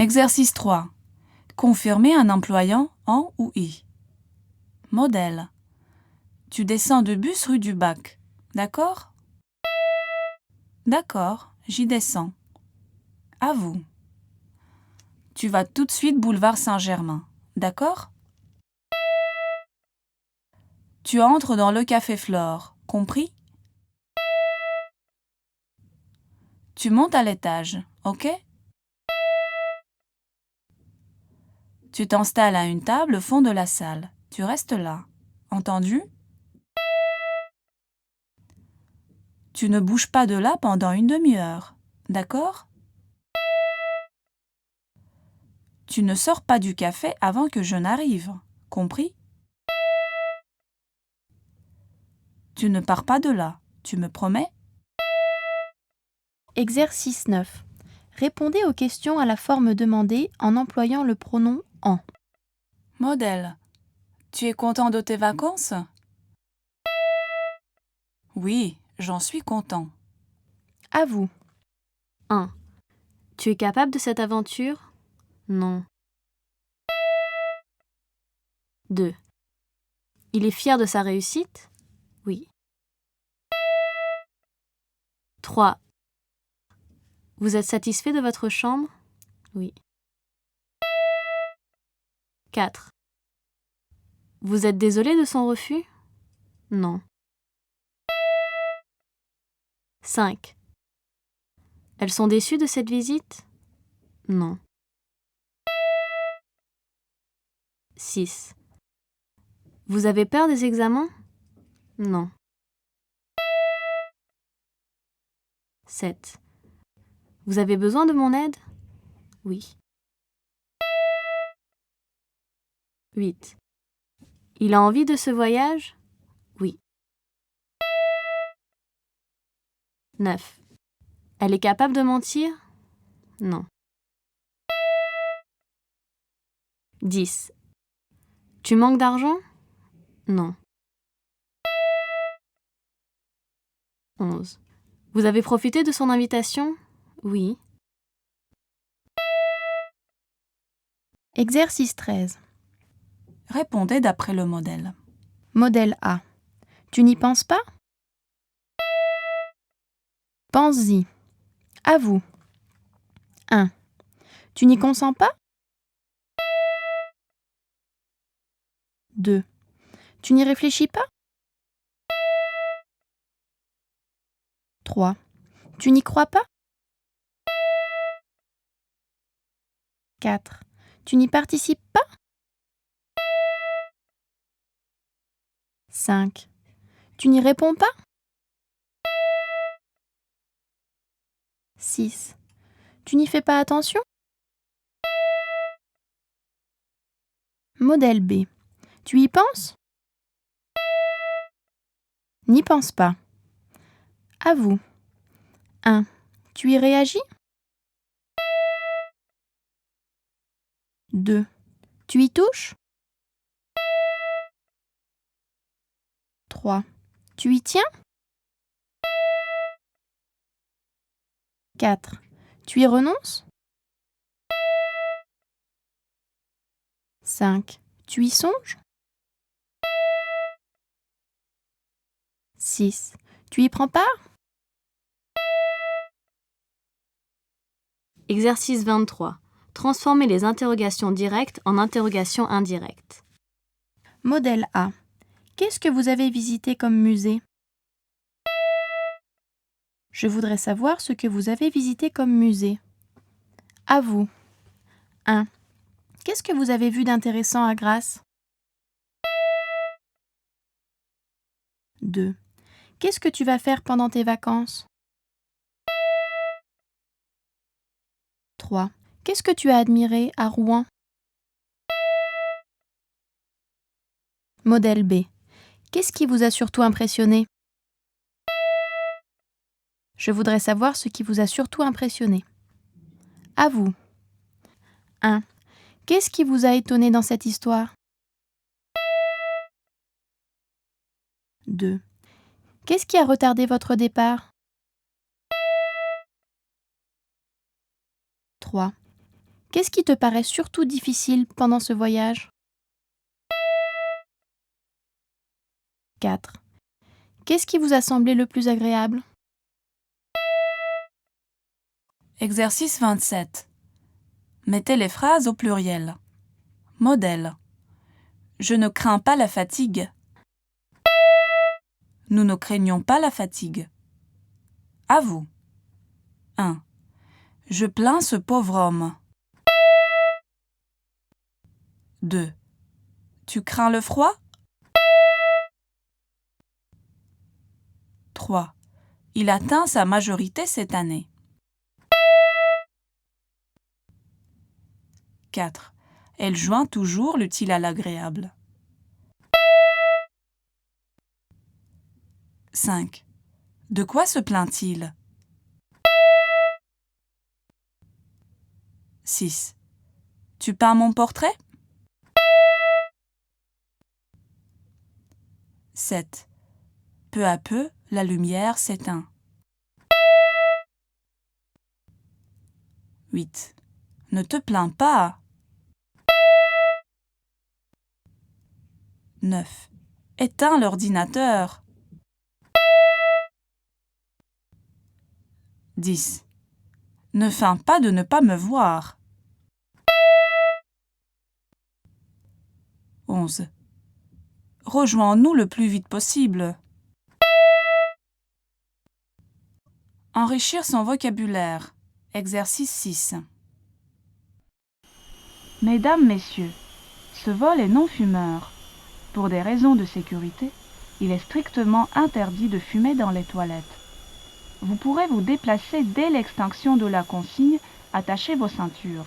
Exercice 3. Confirmer en employant en ou i. Modèle. Tu descends de bus rue du Bac. D'accord? D'accord, j'y descends. À vous. Tu vas tout de suite boulevard Saint-Germain. D'accord? Tu entres dans le café Flore. Compris? Tu montes à l'étage. OK? Tu t'installes à une table au fond de la salle. Tu restes là. Entendu? Tu ne bouges pas de là pendant une demi-heure. D'accord? Tu ne sors pas du café avant que je n'arrive. Compris? Tu ne pars pas de là. Tu me promets? Exercice 9. Répondez aux questions à la forme demandée en employant le pronom en. Modèle. Tu es content de tes vacances? Oui, j'en suis content. À vous. 1. Tu es capable de cette aventure? Non. 2. Il est fier de sa réussite? Oui. 3. Vous êtes satisfait de votre chambre? Oui. 4. Vous êtes désolé de son refus? Non. 5. Elles sont déçues de cette visite? Non. 6. Vous avez peur des examens? Non. 7. Vous avez besoin de mon aide? Oui. 8. Il a envie de ce voyage? Oui. 9. Elle est capable de mentir? Non. 10. Tu manques d'argent? Non. 11. Vous avez profité de son invitation? Oui. Exercice 13. Répondez d'après le modèle. Modèle A. Tu n'y penses pas? Pense-y. À vous. 1. Tu n'y consens pas? 2. Tu n'y réfléchis pas? 3. Tu n'y crois pas? 4. Tu n'y participes pas? 5. Tu n'y réponds pas? 6. Tu n'y fais pas attention? Modèle B. Tu y penses? N'y pense pas. À vous. 1. Tu y réagis? 2. Tu y touches? 3. Tu y tiens? 4. Tu y renonces? 5. Tu y songes? 6. Tu y prends part? Exercice 23. Transformez les interrogations directes en interrogations indirectes. Modèle A. Qu'est-ce que vous avez visité comme musée? Je voudrais savoir ce que vous avez visité comme musée. À vous. 1. Qu'est-ce que vous avez vu d'intéressant à Grasse? 2. Qu'est-ce que tu vas faire pendant tes vacances? 3. Qu'est-ce que tu as admiré à Rouen? Modèle B. Qu'est-ce qui vous a surtout impressionné? Je voudrais savoir ce qui vous a surtout impressionné. À vous. 1. Qu'est-ce qui vous a étonné dans cette histoire? 2. Qu'est-ce qui a retardé votre départ? 3. Qu'est-ce qui te paraît surtout difficile pendant ce voyage? 4. Qu'est-ce qui vous a semblé le plus agréable? Exercice 27. Mettez les phrases au pluriel. Modèle. Je ne crains pas la fatigue. Nous ne craignons pas la fatigue. À vous. 1. Je plains ce pauvre homme. 2. Tu crains le froid? 3. Il atteint sa majorité cette année. 4. Elle joint toujours l'utile à l'agréable. 5. De quoi se plaint-il? 6. Tu peins mon portrait? 7. Peu à peu, la lumière s'éteint. 8. Ne te plains pas. 9. Éteins l'ordinateur. 10. Ne feins pas de ne pas me voir. 11. Rejoins-nous le plus vite possible. Enrichir son vocabulaire. Exercice 6. Mesdames, Messieurs, ce vol est non fumeur. Pour des raisons de sécurité, il est strictement interdit de fumer dans les toilettes. Vous pourrez vous déplacer dès l'extinction de la consigne, attachez vos ceintures.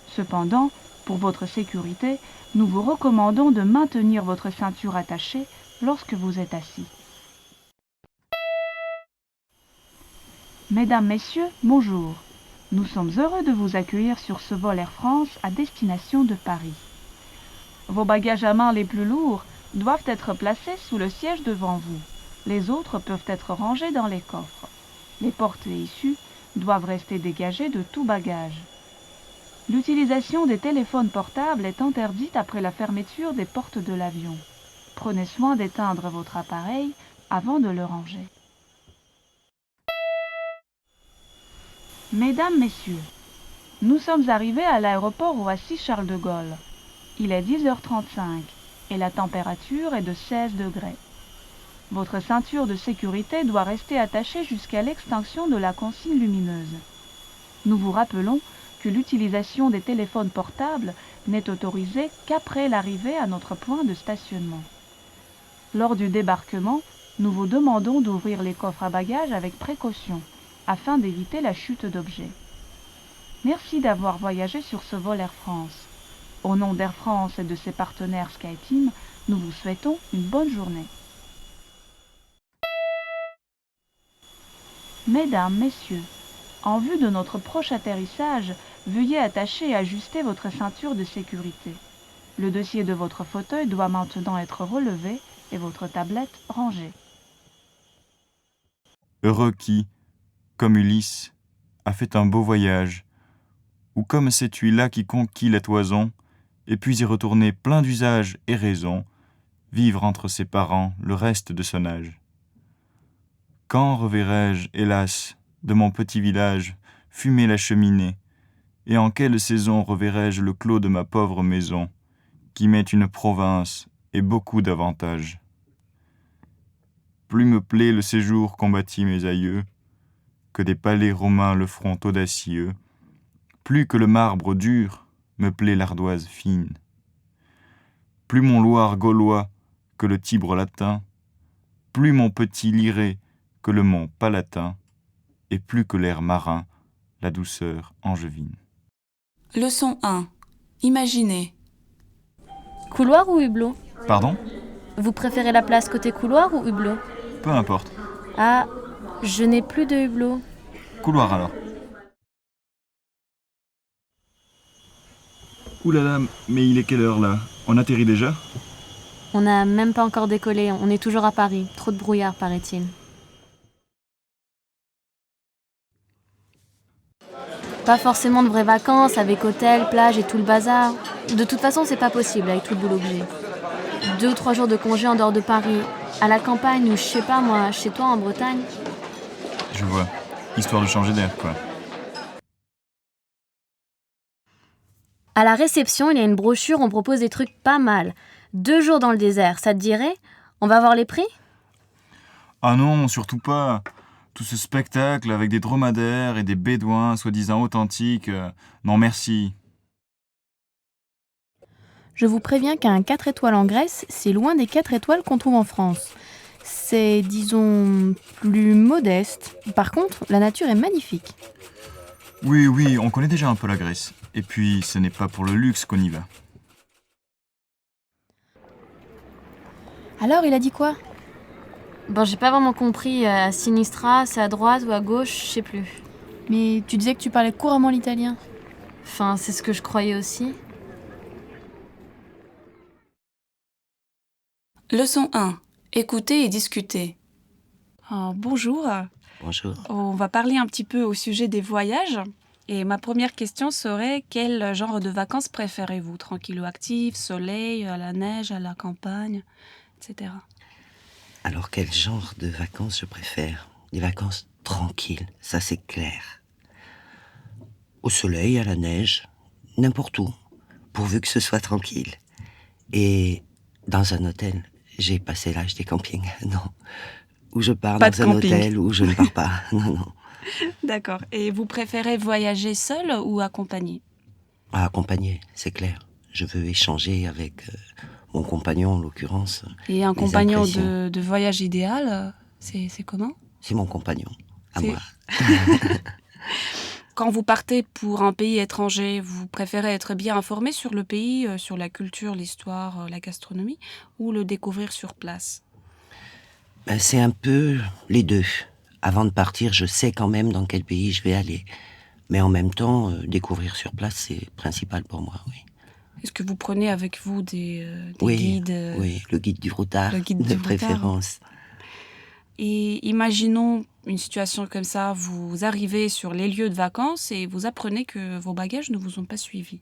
Cependant, pour votre sécurité, nous vous recommandons de maintenir votre ceinture attachée lorsque vous êtes assis. Mesdames, Messieurs, bonjour. Nous sommes heureux de vous accueillir sur ce vol Air France à destination de Paris. Vos bagages à main les plus lourds doivent être placés sous le siège devant vous. Les autres peuvent être rangés dans les coffres. Les portes et issues doivent rester dégagées de tout bagage. L'utilisation des téléphones portables est interdite après la fermeture des portes de l'avion. Prenez soin d'éteindre votre appareil avant de le ranger. Mesdames, Messieurs, nous sommes arrivés à l'aéroport Roissy-Charles de Gaulle. Il est 10h35 et la température est de 16 degrés. Votre ceinture de sécurité doit rester attachée jusqu'à l'extinction de la consigne lumineuse. Nous vous rappelons que l'utilisation des téléphones portables n'est autorisée qu'après l'arrivée à notre point de stationnement. Lors du débarquement, nous vous demandons d'ouvrir les coffres à bagages avec précaution, afin d'éviter la chute d'objets. Merci d'avoir voyagé sur ce vol Air France. Au nom d'Air France et de ses partenaires SkyTeam, nous vous souhaitons une bonne journée. Mesdames, Messieurs, en vue de notre proche atterrissage, veuillez attacher et ajuster votre ceinture de sécurité. Le dossier de votre fauteuil doit maintenant être relevé et votre tablette rangée. Heureux qui, comme Ulysse, a fait un beau voyage, ou comme cette huile-là qui conquit la toison, et puis y retourner plein d'usage et raison, vivre entre ses parents le reste de son âge. Quand reverrai-je, hélas, de mon petit village, fumer la cheminée, et en quelle saison reverrai-je le clos de ma pauvre maison, qui m'est une province et beaucoup d'avantages. Plus me plaît le séjour qu'ont bâti mes aïeux, que des palais romains le front audacieux, plus que le marbre dur me plaît l'ardoise fine. Plus mon Loir gaulois que le Tibre latin, plus mon petit Liré que le mont Palatin, et plus que l'air marin, la douceur angevine. Leçon 1. Imaginez. Couloir ou hublot? Pardon ? Vous préférez la place côté couloir ou hublot? Peu importe. Ah, je n'ai plus de hublot. Couloir alors. Ouh là là, mais il est quelle heure là? On atterrit déjà? On n'a même pas encore décollé, on est toujours à Paris. Trop de brouillard, paraît-il. Pas forcément de vraies vacances avec hôtel, plage et tout le bazar. De toute façon, c'est pas possible avec tout le boulot que j'ai. 2 ou 3 jours de congé en dehors de Paris, à la campagne ou je sais pas moi, chez toi en Bretagne. Je vois. Histoire de changer d'air, quoi. À la réception, il y a une brochure, on propose des trucs pas mal. 2 jours dans le désert, ça te dirait? On va voir les prix? Ah non, surtout pas. Tout ce spectacle avec des dromadaires et des bédouins soi-disant authentiques. Non, merci. Je vous préviens qu'un 4 étoiles en Grèce, c'est loin des 4 étoiles qu'on trouve en France. C'est, disons, plus modeste. Par contre, la nature est magnifique. Oui, on connaît déjà un peu la Grèce. Et puis, ce n'est pas pour le luxe qu'on y va. Alors, il a dit quoi? Bon, j'ai pas vraiment compris. À Sinistra, c'est à droite ou à gauche, je sais plus. Mais tu disais que tu parlais couramment l'italien. Enfin, c'est ce que je croyais aussi. Leçon 1. Écouter et discuter. Bonjour. Bonjour. On va parler un petit peu au sujet des voyages. Et ma première question serait, quel genre de vacances préférez-vous? Tranquille ou actif, soleil, à la neige, à la campagne, etc. Alors, quel genre de vacances je préfère? Des vacances tranquilles, ça c'est clair. Au soleil, à la neige, n'importe où, pourvu que ce soit tranquille. Et dans un hôtel, j'ai passé l'âge des campings, non. Où je pars Pas dans de un camping. hôtel où je ne pars pas, non. D'accord. Et vous préférez voyager seul ou accompagné? Accompagné, c'est clair. Je veux échanger avec mon compagnon, en l'occurrence. Et un Les compagnon impressions. de voyage idéal, c'est comment? C'est mon compagnon, à C'est- moi. Quand vous partez pour un pays étranger, vous préférez être bien informé sur le pays, sur la culture, l'histoire, la gastronomie, ou le découvrir sur place? Ben, c'est un peu les deux. Avant de partir, je sais quand même dans quel pays je vais aller. Mais en même temps, découvrir sur place, c'est principal pour moi, oui. Est-ce que vous prenez avec vous des Oui, guides oui, le guide du routard, le guide de du routard. préférence. Et imaginons une situation comme ça, vous arrivez sur les lieux de vacances et vous apprenez que vos bagages ne vous ont pas suivi.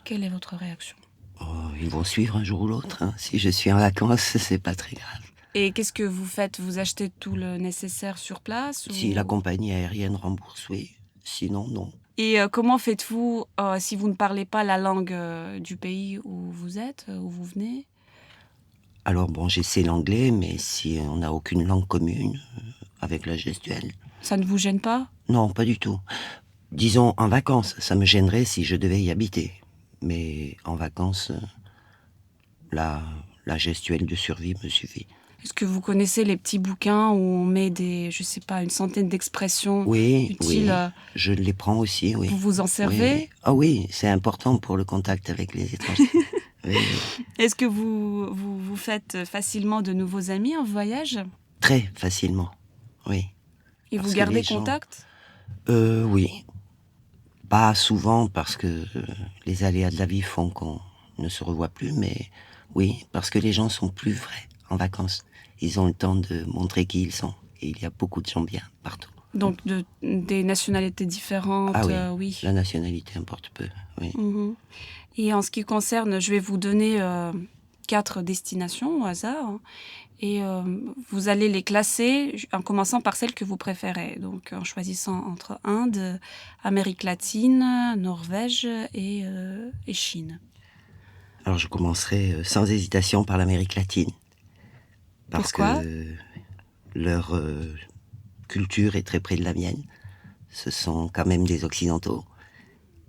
Quelle est votre réaction? Oh, ils vont suivre un jour ou l'autre, hein. Si je suis en vacances, c'est pas très grave. Et qu'est-ce que vous faites? Vous achetez tout le nécessaire sur place ou... Si la compagnie aérienne rembourse, oui. Sinon, non. Et comment faites-vous si vous ne parlez pas la langue du pays où vous êtes, où vous venez? Alors bon, j'essaie l'anglais, mais si on n'a aucune langue commune avec la gestuelle, Ça ne vous gêne pas? non, pas du tout. Disons, en vacances, ça me gênerait si je devais y habiter. Mais en vacances, la gestuelle de survie me suffit. Est-ce que vous connaissez les petits bouquins où on met je sais pas, une centaine d'expressions Oui, utiles? oui, je les prends aussi, oui. Vous vous en Oui, servez? oui. Ah oui, c'est important pour le contact avec les étrangers. Oui, oui. Est-ce que vous faites facilement de nouveaux amis en voyage? Très facilement, oui. Et Parce vous que gardez les gens- contact? Oui. Pas souvent parce que les aléas de la vie font qu'on ne se revoit plus, mais oui, parce que les gens sont plus vrais en vacances. Ils ont le temps de montrer qui ils sont. Et il y a beaucoup de gens bien partout. Donc des nationalités différentes, Ah oui, oui. la nationalité importe peu, oui. Mhm. Et en ce qui concerne, je vais vous donner 4 destinations au hasard. Hein. Et vous allez les classer en commençant par celle que vous préférez. Donc en choisissant entre Inde, Amérique latine, Norvège et Chine. Alors je commencerai sans hésitation par l'Amérique latine. Parce Pourquoi que leur culture est très près de la mienne. Ce sont quand même des Occidentaux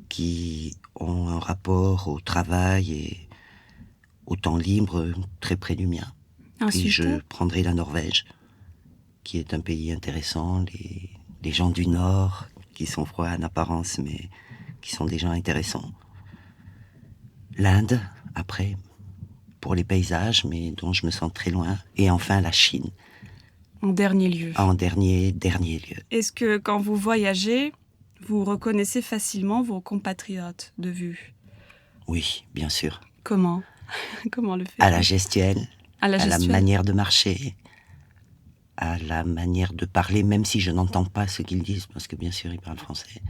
qui ont un rapport au travail et au temps libre très près du mien. Puis Ensuite, je prendrai la Norvège, qui est un pays intéressant. Les gens du Nord, qui sont froids en apparence, mais qui sont des gens intéressants. L'Inde, après, pour les paysages, mais dont je me sens très loin. Et enfin la Chine, en dernier lieu. en dernier lieu. Est-ce que quand vous voyagez, vous reconnaissez facilement vos compatriotes de vue? Oui, bien sûr. Comment? Comment le faites-vous? À la gestuelle, À la à la gestuelle. manière de marcher, à la manière de parler, même si je n'entends pas ce qu'ils disent, parce que bien sûr ils parlent français.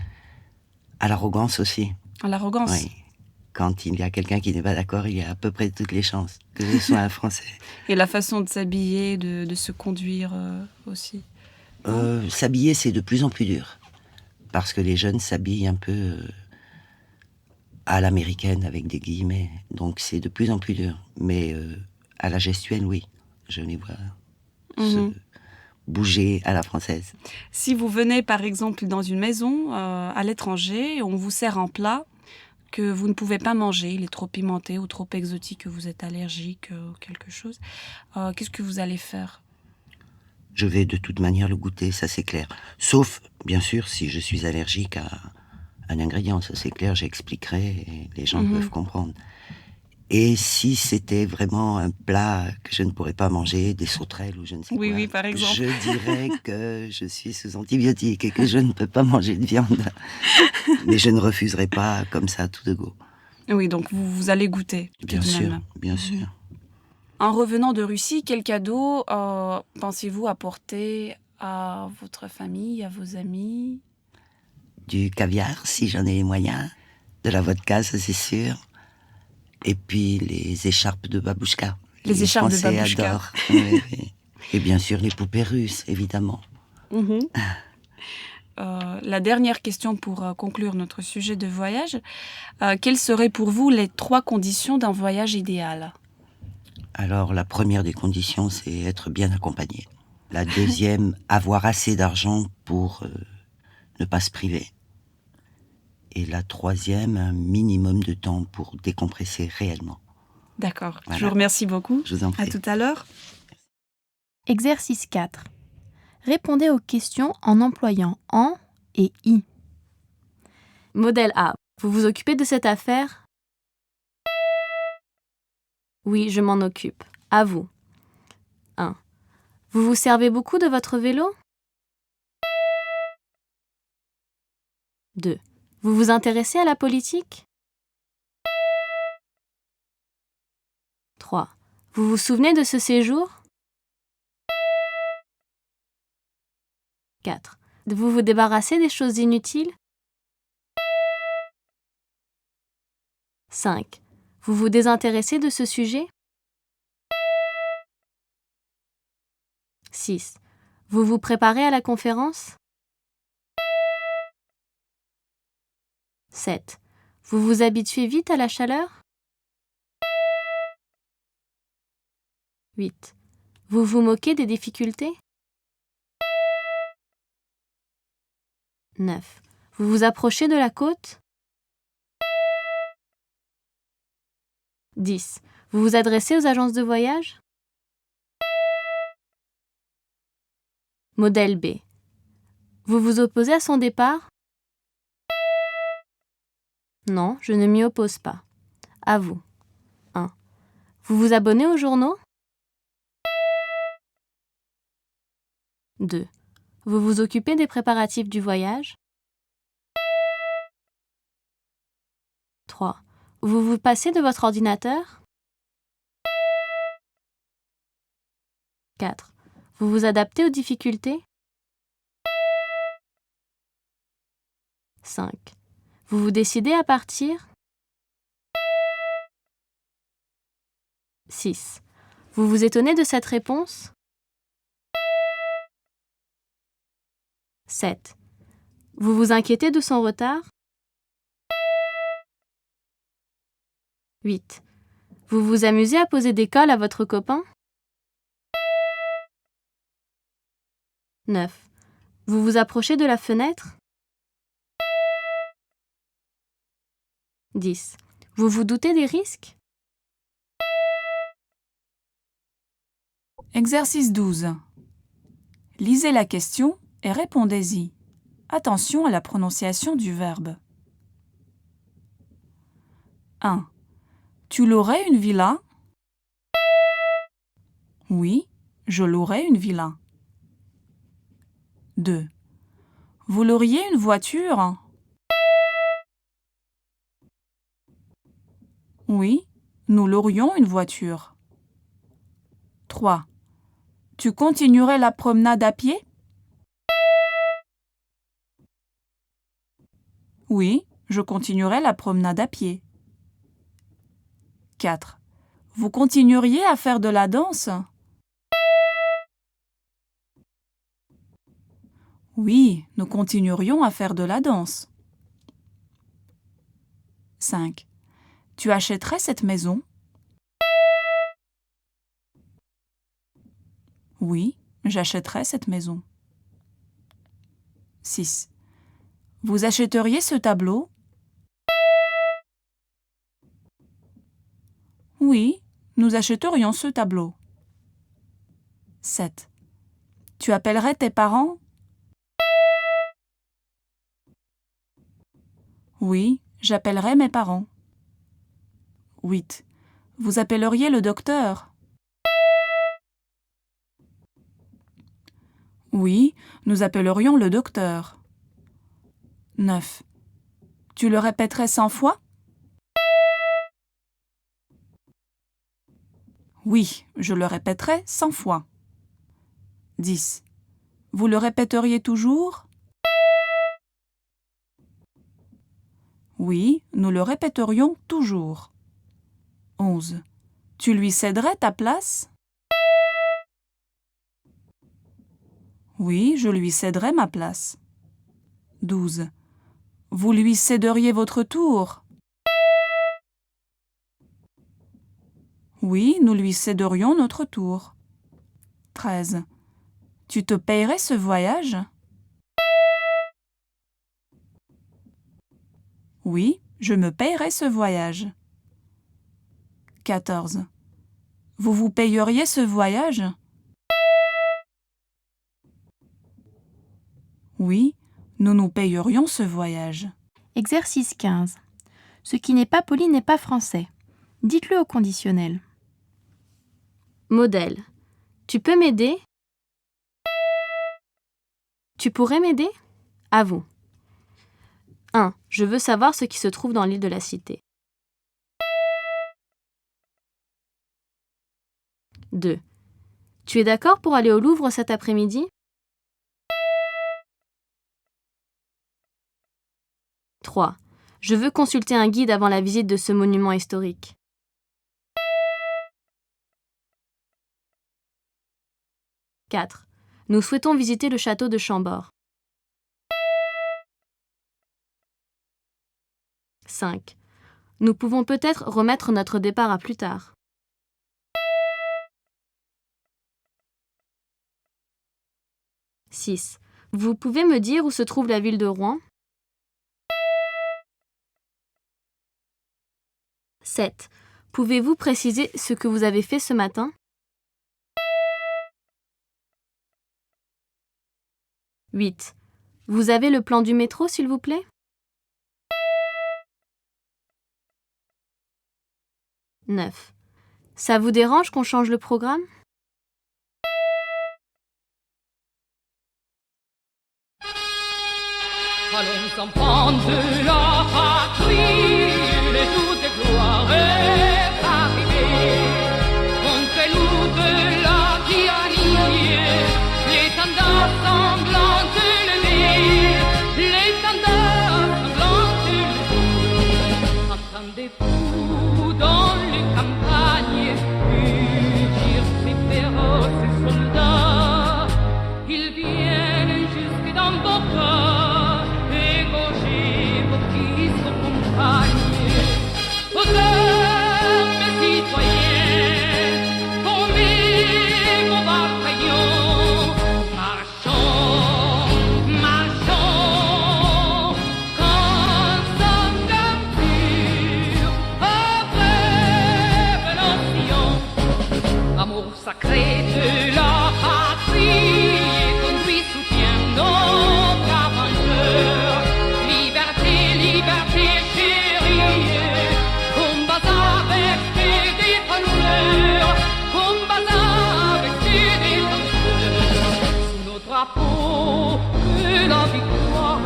À l'arrogance aussi. À l'arrogance. Oui. Quand il y a quelqu'un qui n'est pas d'accord, il y a à peu près toutes les chances que ce soit un Français. Et la façon de s'habiller, de se conduire aussi. S'habiller, c'est de plus en plus dur. Parce que les jeunes s'habillent un peu à l'américaine, avec des guillemets. Donc c'est de plus en plus dur. Mais à la gestuelle, oui. Je les vois se bouger à la française. Si vous venez par exemple dans une maison à l'étranger, on vous sert un plat que vous ne pouvez pas manger, il est trop pimenté ou trop exotique, que vous êtes allergique ou quelque chose, qu'est-ce que vous allez faire? Je vais de toute manière le goûter, ça c'est clair. Sauf, bien sûr, si je suis allergique à un ingrédient, ça c'est clair, j'expliquerai et les gens peuvent comprendre. Et si c'était vraiment un plat que je ne pourrais pas manger, des sauterelles ou je ne sais quoi, Oui, par exemple. je dirais que je suis sous antibiotiques et que je ne peux pas manger de viande. Mais je ne refuserai pas comme ça tout de go. Oui, donc vous allez goûter. Bien tout de sûr, même. bien sûr. En revenant de Russie, quel cadeau pensez-vous apporter à votre famille, à vos amis? Du caviar, si j'en ai les moyens. De la vodka, ça c'est sûr. Et puis les écharpes de babouchka. Les écharpes de Français babouchka. adorent. Oui, oui. Et bien sûr les poupées russes, évidemment. La dernière question pour conclure notre sujet de voyage. Quelles seraient pour vous les 3 conditions d'un voyage idéal? Alors la première des conditions, c'est être bien accompagné. La deuxième, avoir assez d'argent pour ne pas se priver. Et la troisième, un minimum de temps pour décompresser réellement. D'accord. Voilà. Je vous remercie beaucoup. Je vous en prie. À tout à l'heure. Exercice 4. Répondez aux questions en employant en et i. Modèle A. Vous vous occupez de cette affaire? Oui, je m'en occupe. À vous. 1. Vous vous servez beaucoup de votre vélo? 2. Vous vous intéressez à la politique? 3. Vous vous souvenez de ce séjour? 4. Vous vous débarrassez des choses inutiles? 5. Vous vous désintéressez de ce sujet? 6. Vous vous préparez à la conférence? 7. Vous vous habituez vite à la chaleur? 8. Vous vous moquez des difficultés? 9. Vous vous approchez de la côte? 10. Vous vous adressez aux agences de voyage? Modèle B. Vous vous opposez à son départ? Non, je ne m'y oppose pas. À vous. 1. Vous vous abonnez aux journaux? 2. Vous vous occupez des préparatifs du voyage? 3. Vous vous passez de votre ordinateur? 4. Vous vous adaptez aux difficultés? 5. Vous vous décidez à partir? 6. Vous vous étonnez de cette réponse? 7. Vous vous inquiétez de son retard? 8. Vous vous amusez à poser des cols à votre copain? 9. Vous vous approchez de la fenêtre? 10. Vous vous doutez des risques? Exercice 12. Lisez la question et répondez-y. Attention à la prononciation du verbe. 1. Tu louerais une villa? Oui, je louerais une villa. 2. Vous loueriez une voiture? Oui, nous louerions une voiture. 3. Tu continuerais la promenade à pied? Oui, Je continuerai la promenade à pied. 4. Vous continueriez à faire de la danse? Oui, nous continuerions à faire de la danse. 5. Tu achèterais cette maison? Oui, j'achèterais cette maison. 6. Vous achèteriez ce tableau? Oui, nous achèterions ce tableau. 7. Tu appellerais tes parents? Oui, j'appellerai mes parents. 8. Vous appelleriez le docteur? Oui, nous appellerions le docteur. 9. Tu le répéterais 100 fois? Oui, je le répéterai 100 fois. 10. Vous le répéteriez toujours? Oui, nous le répéterions toujours. 11. Tu lui céderais ta place? Oui, je lui céderais ma place. 12. Vous lui céderiez votre tour? Oui, nous lui céderions notre tour. 13. Tu te payerais ce voyage? Oui, je me payerais ce voyage. 14. Vous vous payeriez ce voyage? Oui, nous nous payerions ce voyage. Exercice 15. Ce qui n'est pas poli n'est pas français. Dites-le au conditionnel. Modèle. Tu peux m'aider? Tu pourrais m'aider? À vous. 1. Je veux savoir ce qui se trouve dans l'île de la Cité. 2. Tu es d'accord pour aller au Louvre cet après-midi? 3. Je veux consulter un guide avant la visite de ce monument historique. 4. Nous souhaitons visiter le château de Chambord. 5. Nous pouvons peut-être remettre notre départ à plus tard. 6. Vous pouvez me dire où se trouve la ville de Rouen? 7. Pouvez-vous préciser ce que vous avez fait ce matin? 8. Vous avez le plan du métro, s'il vous plaît? 9. Ça vous dérange qu'on change le programme? Allons enfants de la patrie, les jours de gloire est arrivé. Montrez-nous de la tyrannie, l'étendard sanglant élevé, l'étendard sanglant élevé. Entendez-vous dans les campagnes mugir ces féroces soldats? Ils viennent jusque dans vos cœurs, égorger vos fils, vos compagnes. Aux hommes citoyens, tombez vos bataillons. Marchons, marchons, comme pur, après nation. Amour sacré de la patrie, conduit, soutient nos braves vengeurs. Liberté, liberté chérie, combats avec des défenseurs, combats avec des défenseurs. Sous nos drapeaux de la victoire,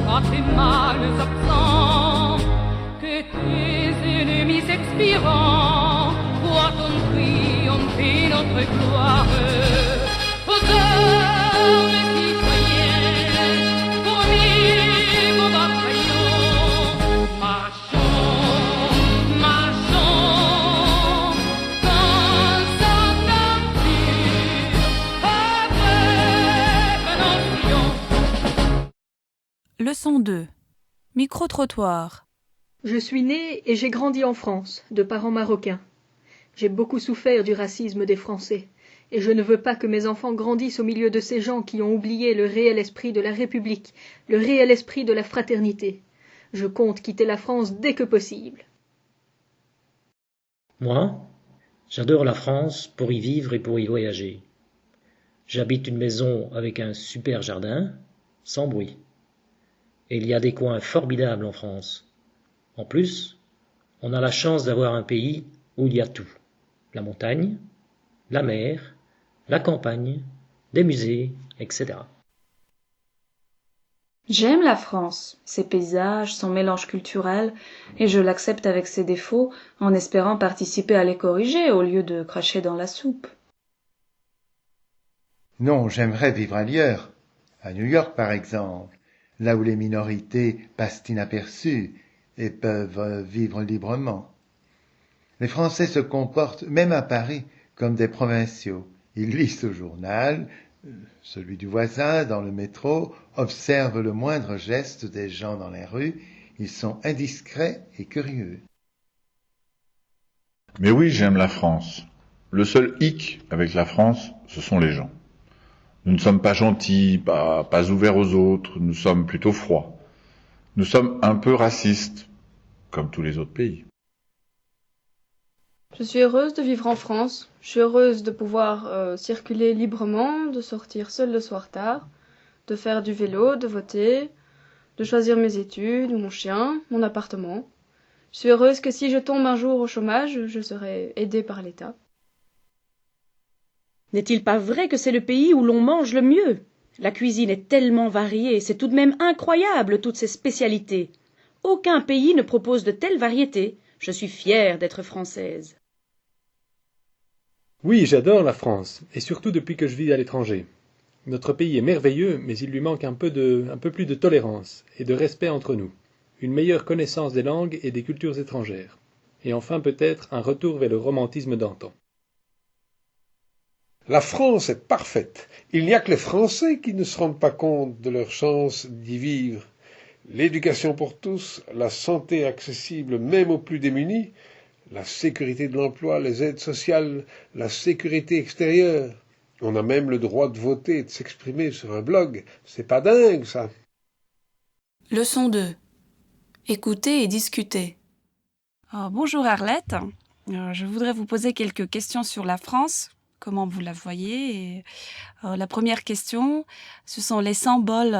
pour tes mâles absents, que tes ennemis expirants voient ton triompher notre gloire. Aux hommes citoyens, fourmis vos 2. Micro-trottoir. Je suis née et j'ai grandi en France, de parents marocains. J'ai beaucoup souffert du racisme des Français, et je ne veux pas que mes enfants grandissent au milieu de ces gens qui ont oublié le réel esprit de la République, le réel esprit de la fraternité. Je compte quitter la France dès que possible. Moi, j'adore la France pour y vivre et pour y voyager. J'habite une maison avec un super jardin, sans bruit. Et il y a des coins formidables en France. En plus, on a la chance d'avoir un pays où il y a tout. La montagne, la mer, la campagne, des musées, etc. J'aime la France, ses paysages, son mélange culturel, et je l'accepte avec ses défauts en espérant participer à les corriger au lieu de cracher dans la soupe. Non, j'aimerais vivre ailleurs, à New York par exemple, là où les minorités passent inaperçues et peuvent vivre librement. Les Français se comportent, même à Paris, comme des provinciaux. Ils lisent le journal, celui du voisin, dans le métro, observent le moindre geste des gens dans les rues. Ils sont indiscrets et curieux. Mais oui, j'aime la France. Le seul hic avec la France, ce sont les gens. Nous ne sommes pas gentils, pas ouverts aux autres, nous sommes plutôt froids. Nous sommes un peu racistes, comme tous les autres pays. Je suis heureuse de vivre en France. Je suis heureuse de pouvoir circuler librement, de sortir seule le soir tard, de faire du vélo, de voter, de choisir mes études, mon chien, mon appartement. Je suis heureuse que si je tombe un jour au chômage, je serai aidée par l'État. N'est-il pas vrai que c'est le pays où l'on mange le mieux? La cuisine est tellement variée, c'est tout de même incroyable toutes ces spécialités. Aucun pays ne propose de telles variétés. Je suis fière d'être française. Oui, j'adore la France, et surtout depuis que je vis à l'étranger. Notre pays est merveilleux, mais il lui manque un peu plus de tolérance et de respect entre nous, une meilleure connaissance des langues et des cultures étrangères, et enfin peut-être un retour vers le romantisme d'antan. La France est parfaite. Il n'y a que les Français qui ne se rendent pas compte de leur chance d'y vivre. L'éducation pour tous, la santé accessible même aux plus démunis, la sécurité de l'emploi, les aides sociales, la sécurité extérieure. On a même le droit de voter et de s'exprimer sur un blog. C'est pas dingue, ça. Leçon 2. Écouter et discuter. Bonjour Arlette. Je voudrais vous poser quelques questions sur la France. Comment vous la voyez? La première question, ce sont les symboles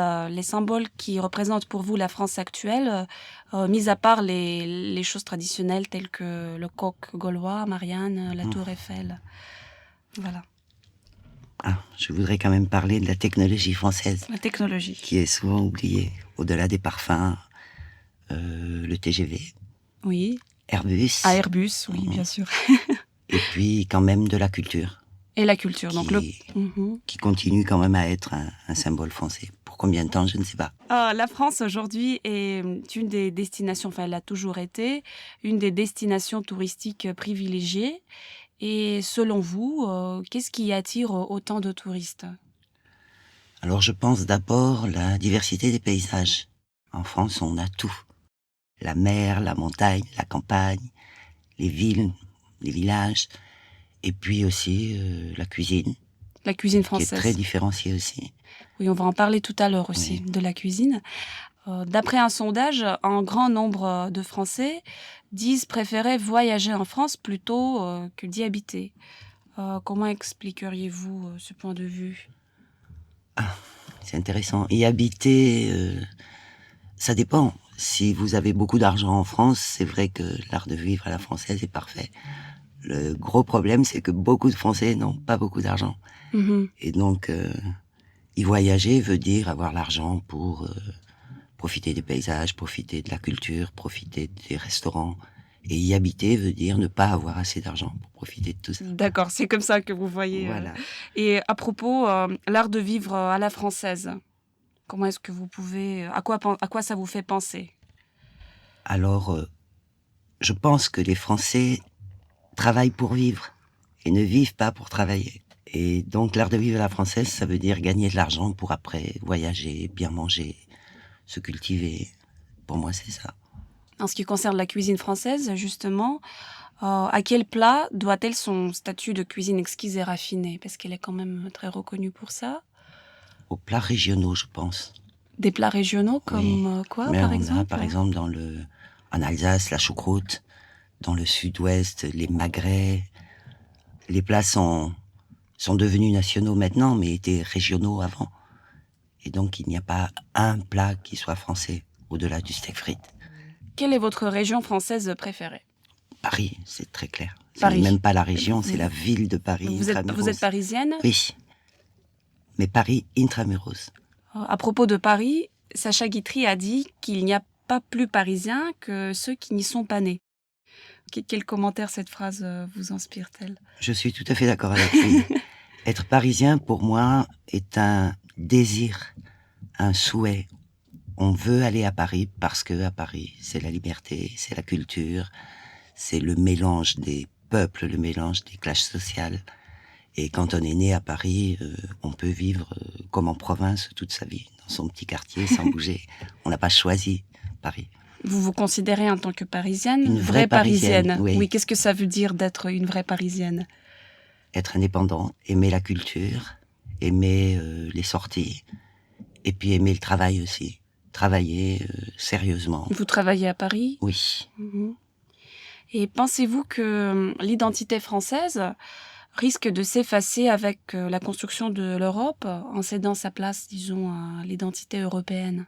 qui représentent pour vous la France actuelle, mis à part les choses traditionnelles telles que le coq gaulois, Marianne, la tour Eiffel. Voilà. Je voudrais quand même parler de la technologie française. La technologie. Qui est souvent oubliée, au-delà des parfums, le TGV. Oui. Airbus. Airbus, oui, bien sûr. Et puis quand même de la culture. Et la culture, qui continue quand même à être un symbole français. Pour combien de temps, je ne sais pas. La France aujourd'hui est une des destinations, enfin elle a toujours été, une des destinations touristiques privilégiées. Et selon vous, qu'est-ce qui attire autant de touristes? Alors je pense d'abord la diversité des paysages. En France, on a tout. La mer, la montagne, la campagne, les villes, les villages... Et puis aussi la cuisine. La cuisine française. Qui est très différenciée aussi. Oui, on va en parler tout à l'heure aussi, de la cuisine. D'après un sondage, un grand nombre de Français disent préférer voyager en France plutôt que d'y habiter. Comment expliqueriez-vous ce point de vue? C'est intéressant. Y habiter, ça dépend. Si vous avez beaucoup d'argent en France, c'est vrai que l'art de vivre à la française est parfait. Le gros problème, c'est que beaucoup de Français n'ont pas beaucoup d'argent. Et donc, y voyager veut dire avoir l'argent pour profiter des paysages, profiter de la culture, profiter des restaurants. Et y habiter veut dire ne pas avoir assez d'argent pour profiter de tout ça. D'accord, c'est comme ça que vous voyez. Voilà. Et à propos, l'art de vivre à la française, comment est-ce que vous pouvez... À quoi ça vous fait penser? Alors, je pense que les Français travaillent pour vivre et ne vivent pas pour travailler. Et donc l'art de vivre à la française, ça veut dire gagner de l'argent pour après voyager, bien manger, se cultiver. Pour moi, c'est ça. En ce qui concerne la cuisine française, justement, à quel plat doit-elle son statut de cuisine exquise et raffinée? Parce qu'elle est quand même très reconnue pour ça. Aux plats régionaux, je pense. Des plats régionaux comme quoi, Mais par on exemple? a, par exemple, en Alsace, la choucroute. Dans le sud-ouest, les magrets. Les plats sont devenus nationaux maintenant, mais étaient régionaux avant. Et donc, il n'y a pas un plat qui soit français, au-delà du steak frites. Quelle est votre région française préférée? Paris, c'est très clair. Paris. C'est même pas la région, c'est la ville de Paris. Vous êtes parisienne? Oui. Mais Paris intramuros. À propos de Paris, Sacha Guitry a dit qu'il n'y a pas plus parisiens que ceux qui n'y sont pas nés. Quel commentaire cette phrase vous inspire-t-elle? Je suis tout à fait d'accord avec lui. Être parisien, pour moi, est un désir, un souhait. On veut aller à Paris parce que à Paris, c'est la liberté, c'est la culture, c'est le mélange des peuples, le mélange des classes sociales. Et quand on est né à Paris, on peut vivre comme en province toute sa vie, dans son petit quartier, sans bouger. On n'a pas choisi Paris. Vous vous considérez en tant que parisienne? Une vraie parisienne, oui. Oui, qu'est-ce que ça veut dire d'être une vraie parisienne? Être indépendante, aimer la culture, aimer les sorties, et puis aimer le travail aussi. Travailler sérieusement. Vous travaillez à Paris? Oui. Et pensez-vous que l'identité française risque de s'effacer avec la construction de l'Europe, en cédant sa place, disons, à l'identité européenne?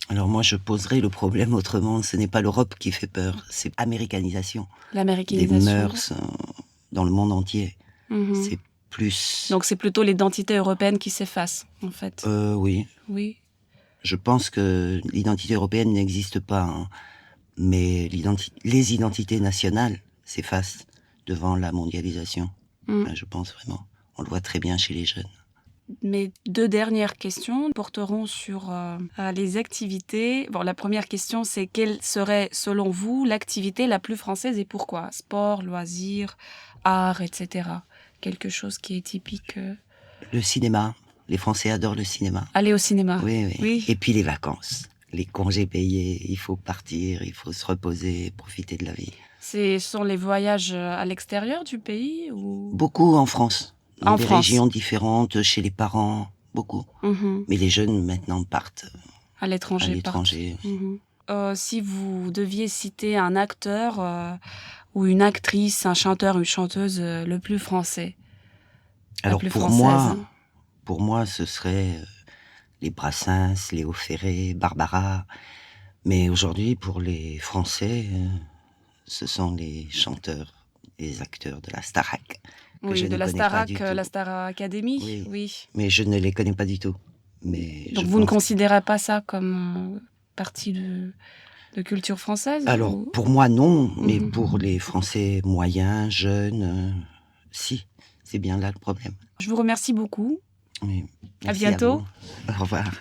Alors moi, je poserai le problème autrement. Ce n'est pas l'Europe qui fait peur, c'est l'américanisation. L'américanisation. Des mœurs dans le monde entier. C'est plus... Donc c'est plutôt l'identité européenne qui s'efface, en fait. Oui. Oui. Je pense que l'identité européenne n'existe pas, hein. Mais les identités nationales s'effacent devant la mondialisation. Je pense vraiment. On le voit très bien chez les jeunes. Mes deux dernières questions porteront sur les activités. Bon, la première question, c'est quelle serait, selon vous, l'activité la plus française et pourquoi? Sport, loisirs, art, etc. Quelque chose qui est typique. Le cinéma. Les Français adorent le cinéma. Aller au cinéma. Oui. Et puis les vacances. Les congés payés. Il faut partir, il faut se reposer, profiter de la vie. Ce sont les voyages à l'extérieur du pays ou... Beaucoup en France. Dans des France. régions différentes, chez les parents, beaucoup. Mais les jeunes, maintenant, partent à l'étranger. Si vous deviez citer un acteur ou une actrice, un chanteur, une chanteuse le plus français. Alors pour moi, ce serait les Brassens, Léo Ferré, Barbara. Mais aujourd'hui, pour les Français, ce sont les chanteurs, les acteurs de la Starac. Oui, de la Starac, la Star Academy. Oui. Mais je ne les connais pas du tout. Donc vous ne considérez pas ça comme partie de culture française? Alors, pour moi, non. Mais pour les Français moyens, jeunes, si. C'est bien là le problème. Je vous remercie beaucoup. Oui, à bientôt. Au revoir.